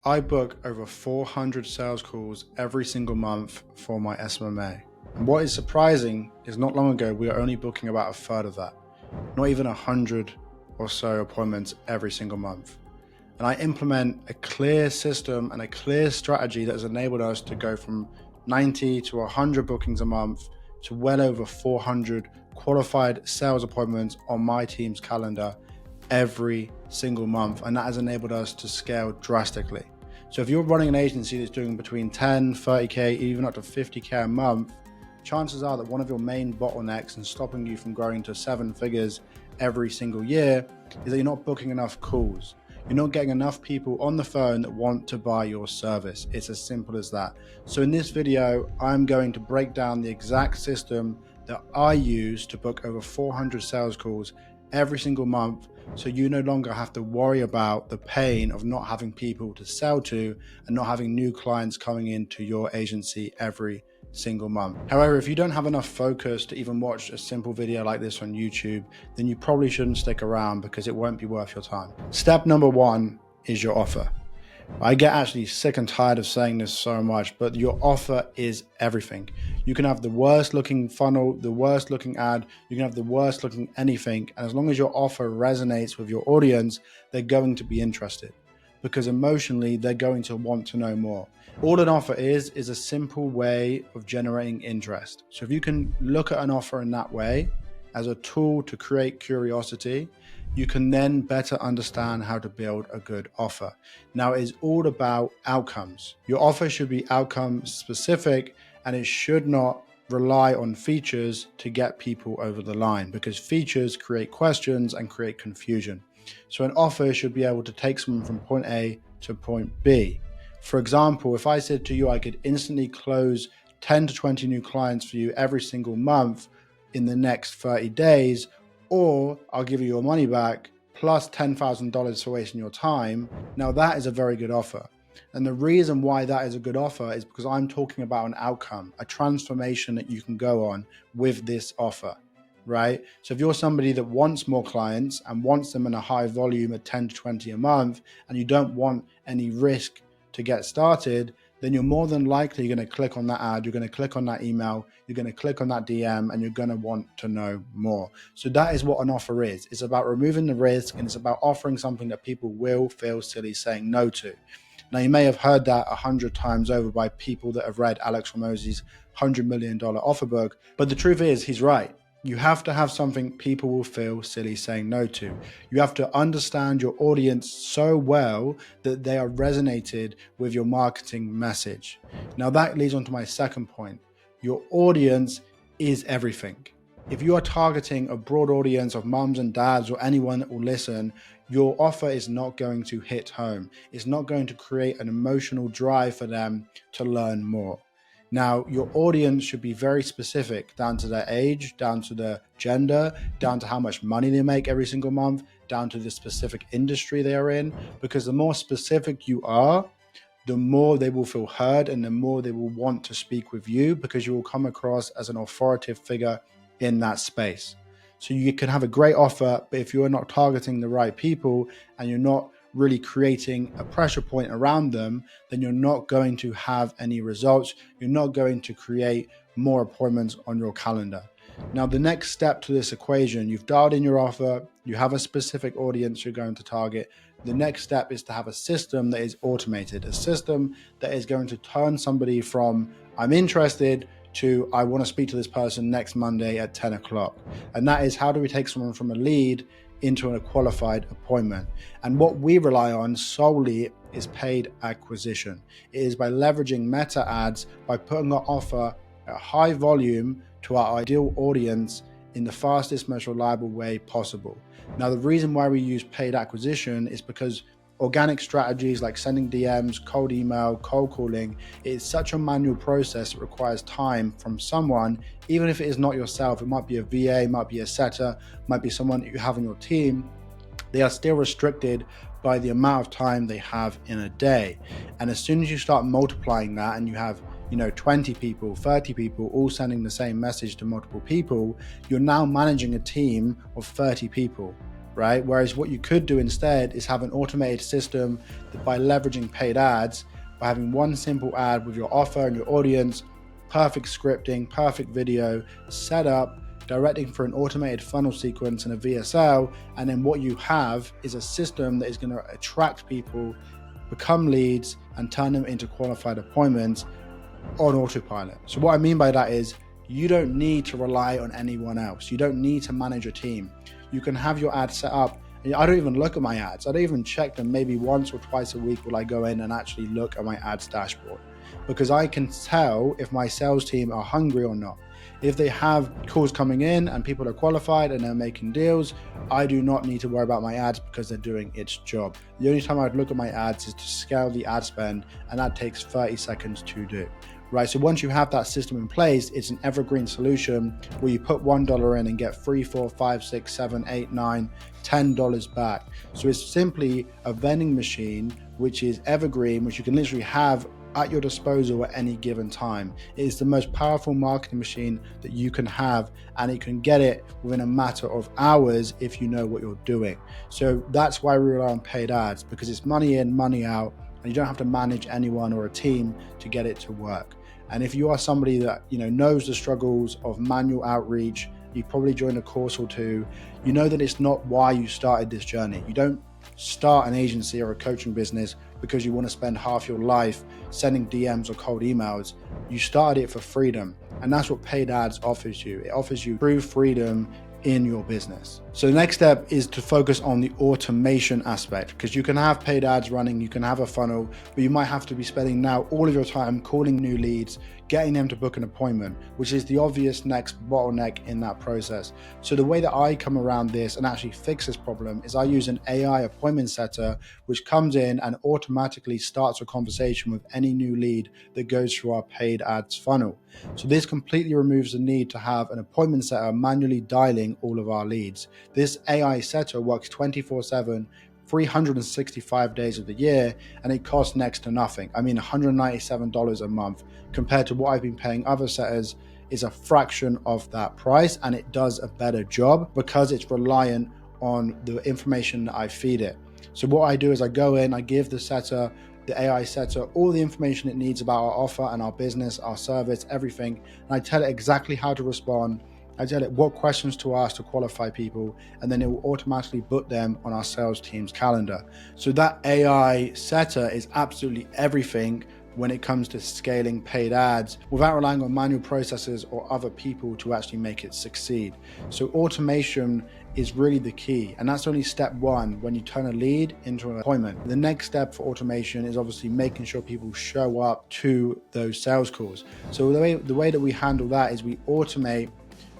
I book over 400 sales calls every single month for my SMMA. And what is surprising is not long ago, we were only booking about a third of that, not even 100 or so appointments every single month. And I implement a clear system and a clear strategy that has enabled us to go from 90 to 100 bookings a month to well over 400 qualified sales appointments on my team's calendar every single month. And that has enabled us to scale drastically. So if you're running an agency that's doing between 10, 30K, even up to 50K a month, chances are that one of your main bottlenecks and stopping you from growing to 7 figures every single year is that you're not booking enough calls. You're not getting enough people on the phone that want to buy your service. It's as simple as that. So in this video, I'm going to break down the exact system that I use to book over 400 sales calls every single month, so you no longer have to worry about the pain of not having people to sell to and not having new clients coming into your agency every single month. However, if you don't have enough focus to even watch a simple video like this on YouTube, then you probably shouldn't stick around because it won't be worth your time. Step number 1 is your offer. I get actually sick and tired of saying this so much, but your offer is everything. You can have the worst looking funnel, the worst looking ad, you can have the worst looking anything. And as long as your offer resonates with your audience, they're going to be interested because emotionally they're going to want to know more. All an offer is a simple way of generating interest. So if you can look at an offer in that way as a tool to create curiosity, you can then better understand how to build a good offer. Now, it is all about outcomes. Your offer should be outcome specific, and it should not rely on features to get people over the line, because features create questions and create confusion. So an offer should be able to take someone from point A to point B. For example, if I said to you, I could instantly close 10 to 20 new clients for you every single month in the next 30 days, or I'll give you your money back plus $10,000 for wasting your time. Now that is a very good offer. And the reason why that is a good offer is because I'm talking about an outcome, a transformation that you can go on with this offer, right? So if you're somebody that wants more clients and wants them in a high volume at 10 to 20 a month, and you don't want any risk to get started, then you're more than likely going to click on that ad, you're going to click on that email, you're going to click on that DM, and you're going to want to know more. So that is what an offer is. It's about removing the risk, and it's about offering something that people will feel silly saying no to. Now, you may have heard that 100 times over by people that have read Alex Hormozi's $100 million offer book, but the truth is, he's right. You have to have something people will feel silly saying no to. You have to understand your audience so well that they are resonated with your marketing message. Now that leads on to my second point. Your audience is everything. If you are targeting a broad audience of mums and dads or anyone that will listen, your offer is not going to hit home. It's not going to create an emotional drive for them to learn more. Now, your audience should be very specific, down to their age, down to their gender, down to how much money they make every single month, down to the specific industry they are in, because the more specific you are, the more they will feel heard and the more they will want to speak with you, because you will come across as an authoritative figure in that space. So you can have a great offer, but if you're not targeting the right people and you're not really creating a pressure point around them, then you're not going to have any results. You're not going to create more appointments on your calendar. Now, the next step to this equation, you've dialed in your offer, you have a specific audience you're going to target. The next step is to have a system that is automated, a system that is going to turn somebody from I'm interested to I want to speak to this person next Monday at 10 o'clock. And that is, how do we take someone from a lead into a qualified appointment? And what we rely on solely is paid acquisition. It is by leveraging meta ads, by putting our offer at high volume to our ideal audience in the fastest, most reliable way possible. Now, the reason why we use paid acquisition is because organic strategies like sending DMs, cold email, cold calling, it is such a manual process. It requires time from someone, even if it is not yourself. It might be a VA, might be a setter, might be someone that you have on your team. They are still restricted by the amount of time they have in a day. And as soon as you start multiplying that and you have 20 people, 30 people all sending the same message to multiple people, you're now managing a team of 30 people. right? Whereas what you could do instead is have an automated system that by leveraging paid ads, by having one simple ad with your offer and your audience, perfect scripting, perfect video, set up, directing for an automated funnel sequence and a VSL, and then what you have is a system that is going to attract people, become leads, and turn them into qualified appointments on autopilot. So what I mean by that is you don't need to rely on anyone else. You don't need to manage a team. You can have your ad set up. I don't even look at my ads. I don't even check them. Maybe once or twice a week will I go in and actually look at my ads dashboard, because I can tell if my sales team are hungry or not. If they have calls coming in and people are qualified and they're making deals, I do not need to worry about my ads because they're doing its job. The only time I'd look at my ads is to scale the ad spend, and that takes 30 seconds to do. Right, so once you have that system in place, it's an evergreen solution where you put $1 in and get $3, $4, $5, $6, $7, $8, $9, $10 back. So it's simply a vending machine which is evergreen, which you can literally have at your disposal at any given time. It is the most powerful marketing machine that you can have, and you can get it within a matter of hours if you know what you're doing. So that's why we rely on paid ads, because it's money in, money out, and you don't have to manage anyone or a team to get it to work. And if you are somebody that knows the struggles of manual outreach, you've probably joined a course or two, you know that it's not why you started this journey. You don't start an agency or a coaching business because you want to spend half your life sending DMs or cold emails. You started it for freedom, and that's what paid ads offers you. It offers you true freedom in your business. So the next step is to focus on the automation aspect, because you can have paid ads running, you can have a funnel, but you might have to be spending now all of your time calling new leads, getting them to book an appointment, which is the obvious next bottleneck in that process. So the way that I come around this and actually fix this problem is I use an AI appointment setter, which comes in and automatically starts a conversation with any new lead that goes through our paid ads funnel. So this completely removes the need to have an appointment setter manually dialing all of our leads. This AI setter works 24/7, 365 days of the year, and it costs next to nothing. I mean, $197 a month compared to what I've been paying other setters is a fraction of that price, and it does a better job because it's reliant on the information that I feed it. So what I do is I go in, I give the AI setter, all the information it needs about our offer and our business, our service, everything, and I tell it exactly how to respond. I tell it what questions to ask to qualify people, and then it will automatically book them on our sales team's calendar. So that AI setter is absolutely everything when it comes to scaling paid ads without relying on manual processes or other people to actually make it succeed. So automation is really the key, and that's only step one when you turn a lead into an appointment. The next step for automation is obviously making sure people show up to those sales calls. So the way that we handle that is we automate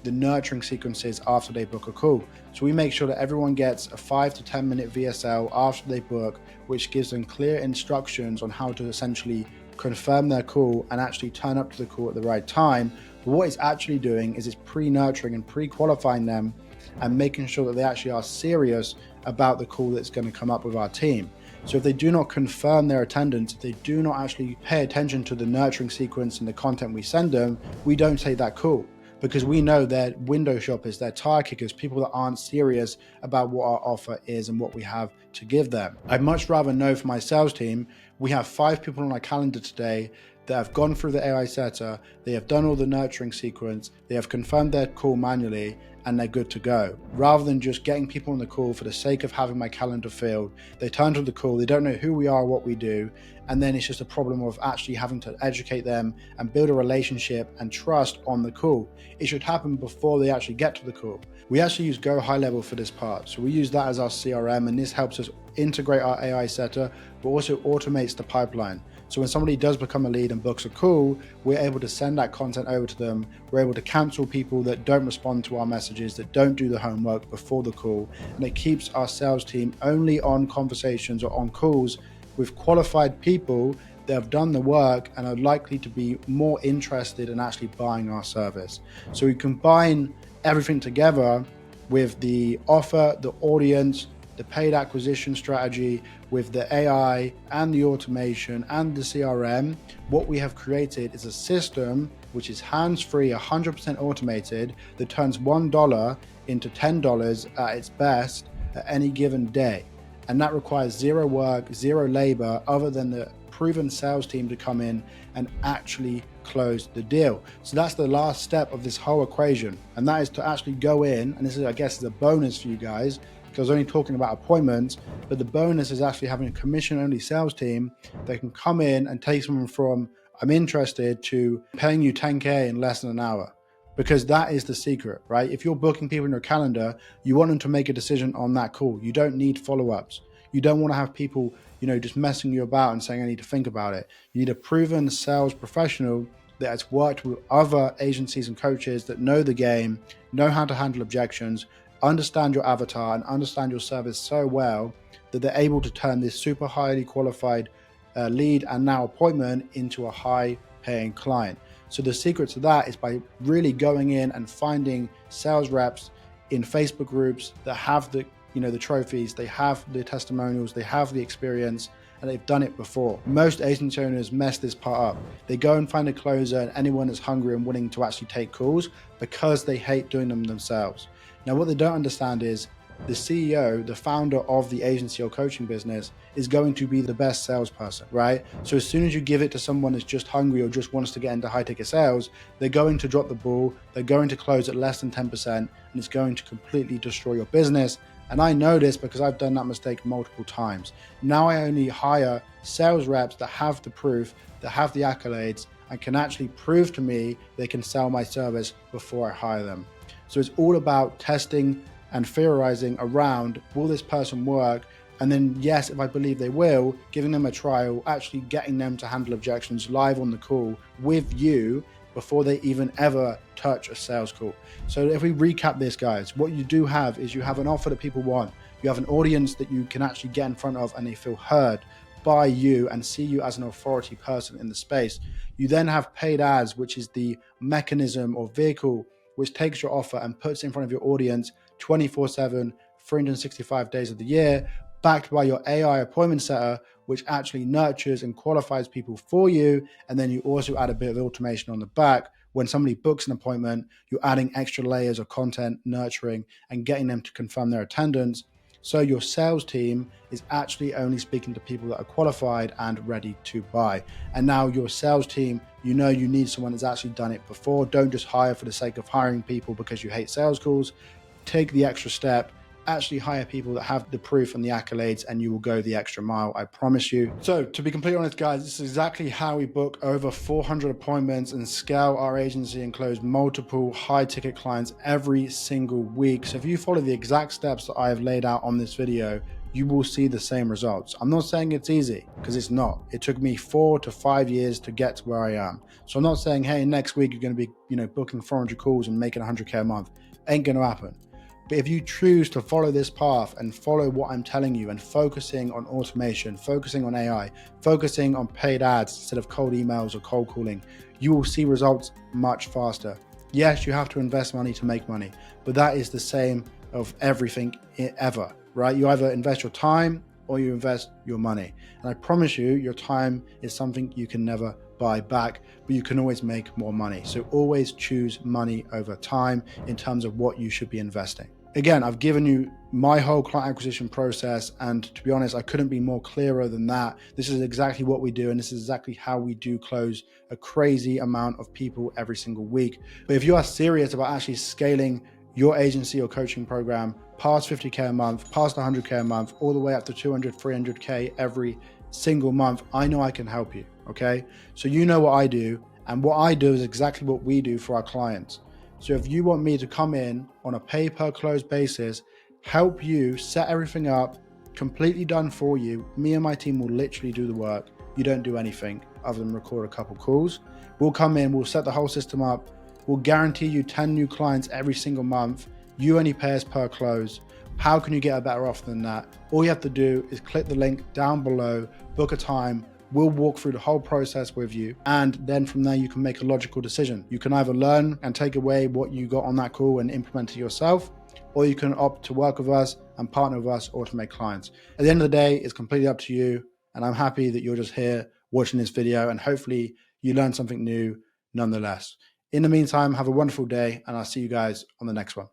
the nurturing sequences after they book a call. So we make sure that everyone gets a 5 to 10 minute VSL after they book, which gives them clear instructions on how to essentially confirm their call and actually turn up to the call at the right time. But what it's actually doing is it's pre-nurturing and pre-qualifying them and making sure that they actually are serious about the call that's going to come up with our team. So if they do not confirm their attendance, if they do not actually pay attention to the nurturing sequence and the content we send them, we don't take that call, because we know they're window shoppers, they're tire kickers, people that aren't serious about what our offer is and what we have to give them. I'd much rather know for my sales team, we have 5 people on our calendar today that have gone through the AI setter, they have done all the nurturing sequence, they have confirmed their call manually, and they're good to go. Rather than just getting people on the call for the sake of having my calendar filled, they turn to the call, they don't know who we are, what we do, and then it's just a problem of actually having to educate them and build a relationship and trust on the call. It should happen before they actually get to the call. We actually use Go High Level for this part. So we use that as our CRM, and this helps us integrate our AI setter, but also automates the pipeline. So when somebody does become a lead and books a call, we're able to send that content over to them. We're able to cancel people that don't respond to our messages, that don't do the homework before the call. And it keeps our sales team only on conversations or on calls with qualified people that have done the work and are likely to be more interested in actually buying our service. So we combine everything together with the offer, the audience, the paid acquisition strategy, with the AI and the automation and the CRM. What we have created is a system which is hands-free, 100% automated, that turns $1 into $10 at its best, at any given day. And that requires zero work, zero labor, other than the proven sales team to come in and actually close the deal. So that's the last step of this whole equation. And that is to actually go in, and this is, I guess, is a bonus for you guys, because I was only talking about appointments, but the bonus is actually having a commission-only sales team that can come in and take someone from, I'm interested, to paying you 10K in less than an hour. Because that is the secret, right? If you're booking people in your calendar, you want them to make a decision on that call. You don't need follow-ups. You don't want to have people, just messing you about and saying, I need to think about it. You need a proven sales professional that has worked with other agencies and coaches that know the game, know how to handle objections, understand your avatar, and understand your service so well that they're able to turn this super highly qualified lead and now appointment into a high paying client. So the secret to that is by really going in and finding sales reps in Facebook groups that have the trophies, they have the testimonials, they have the experience, and they've done it before. Most agency owners mess this part up. They go and find a closer and anyone that's hungry and willing to actually take calls because they hate doing them themselves. Now, what they don't understand is the CEO, the founder of the agency or coaching business, is going to be the best salesperson, right? So as soon as you give it to someone that's just hungry or just wants to get into high ticket sales, they're going to drop the ball, they're going to close at less than 10%, and it's going to completely destroy your business. And I know this because I've done that mistake multiple times. Now I only hire sales reps that have the proof, that have the accolades, and can actually prove to me they can sell my service before I hire them. So it's all about testing and theorizing around, will this person work? And then, yes, if I believe they will, giving them a trial, actually getting them to handle objections live on the call with you before they even ever touch a sales call. So if we recap this, guys, what you do have is you have an offer that people want. You have an audience that you can actually get in front of and they feel heard by you and see you as an authority person in the space. You then have paid ads, which is the mechanism or vehicle which takes your offer and puts it in front of your audience 24/7, 365 days of the year, backed by your AI appointment setter, which actually nurtures and qualifies people for you. And then you also add a bit of automation on the back. When somebody books an appointment, you're adding extra layers of content, nurturing, and getting them to confirm their attendance. So your sales team is actually only speaking to people that are qualified and ready to buy. And now your sales team, you need someone that's actually done it before. Don't just hire for the sake of hiring people because you hate sales calls. Take the extra step, actually hire people that have the proof and the accolades, and you will go the extra mile, I promise you. So to be completely honest, guys, this is exactly how we book over 400 appointments and scale our agency and close multiple high ticket clients every single week. So if you follow the exact steps that I have laid out on this video, you will see the same results. I'm not saying it's easy, because it's not. It took me 4 to 5 years to get to where I am. So I'm not saying, hey, next week you're going to be, booking 400 calls and making 100K a month. Ain't going to happen. But if you choose to follow this path and follow what I'm telling you and focusing on automation, focusing on AI, focusing on paid ads instead of cold emails or cold calling, you will see results much faster. Yes, you have to invest money to make money, but that is the same of everything ever, right? You either invest your time or you invest your money. And I promise you, your time is something you can never buy back, but you can always make more money. So always choose money over time in terms of what you should be investing. Again, I've given you my whole client acquisition process, and to be honest, I couldn't be more clearer than that. This is exactly what we do, and this is exactly how we do close a crazy amount of people every single week. But if you are serious about actually scaling your agency or coaching program past 50K a month, past 100K a month, all the way up to 200, 300K every single month, I know I can help you, okay? So you know what I do, and what I do is exactly what we do for our clients. So if you want me to come in on a pay per close basis, help you set everything up, completely done for you, me and my team will literally do the work. You don't do anything other than record a couple calls. We'll come in, we'll set the whole system up. We'll guarantee you 10 new clients every single month. You only pay us per close. How can you get a better offer than that? All you have to do is click the link down below, book a time. We'll walk through the whole process with you. And then from there, you can make a logical decision. You can either learn and take away what you got on that call and implement it yourself, or you can opt to work with us and partner with us or to make clients. At the end of the day, it's completely up to you. And I'm happy that you're just here watching this video, and hopefully you learned something new nonetheless. In the meantime, have a wonderful day, and I'll see you guys on the next one.